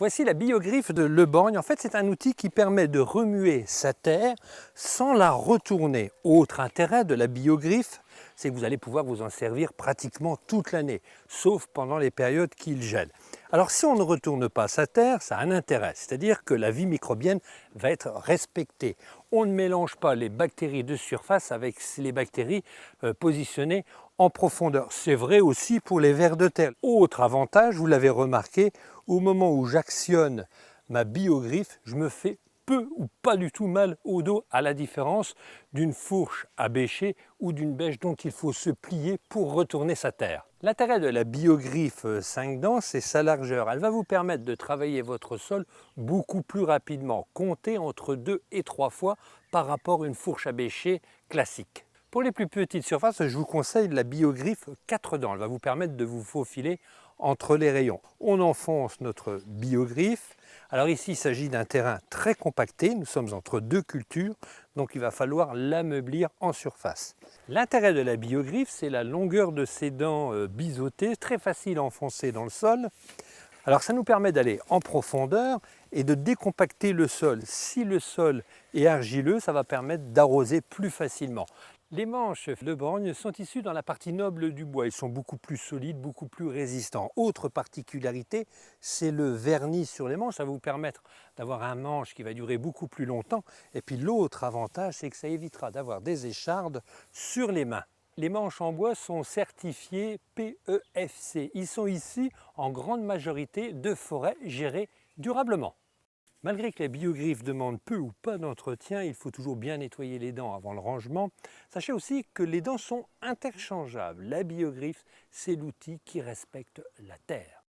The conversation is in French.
Voici la biogriffe de Le Borgne. En fait, c'est un outil qui permet de remuer sa terre sans la retourner. Autre intérêt de la biogriffe, c'est que vous allez pouvoir vous en servir pratiquement toute l'année, sauf pendant les périodes qu'il gèle. Alors si on ne retourne pas sa terre, ça a un intérêt, c'est-à-dire que la vie microbienne va être respectée. On ne mélange pas les bactéries de surface avec les bactéries positionnées en profondeur. C'est vrai aussi pour les vers de terre. Autre avantage, vous l'avez remarqué, au moment où j'actionne ma biogriffe, je me fais peu ou pas du tout mal au dos, à la différence d'une fourche à bêcher ou d'une bêche dont il faut se plier pour retourner sa terre. L'intérêt de la biogriffe 5 dents, c'est sa largeur. Elle va vous permettre de travailler votre sol beaucoup plus rapidement. Comptez entre 2 et 3 fois par rapport à une fourche à bêcher classique. Pour les plus petites surfaces, je vous conseille la biogriffe 4 dents. Elle va vous permettre de vous faufiler entre les rayons. On enfonce notre biogriffe. Alors ici, il s'agit d'un terrain très compacté. Nous sommes entre deux cultures, donc il va falloir l'ameublir en surface. L'intérêt de la biogriffe, c'est la longueur de ses dents biseautées, très facile à enfoncer dans le sol. Alors ça nous permet d'aller en profondeur et de décompacter le sol. Si le sol est argileux, ça va permettre d'arroser plus facilement. Les manches Le Borgne sont issues dans la partie noble du bois. Ils sont beaucoup plus solides, beaucoup plus résistants. Autre particularité, c'est le vernis sur les manches. Ça va vous permettre d'avoir un manche qui va durer beaucoup plus longtemps. Et puis l'autre avantage, c'est que ça évitera d'avoir des échardes sur les mains. Les manches en bois sont certifiées PEFC. Ils sont issus en grande majorité de forêts gérées durablement. Malgré que la biogriffe demande peu ou pas d'entretien, il faut toujours bien nettoyer les dents avant le rangement. Sachez aussi que les dents sont interchangeables. La biogriffe, c'est l'outil qui respecte la terre.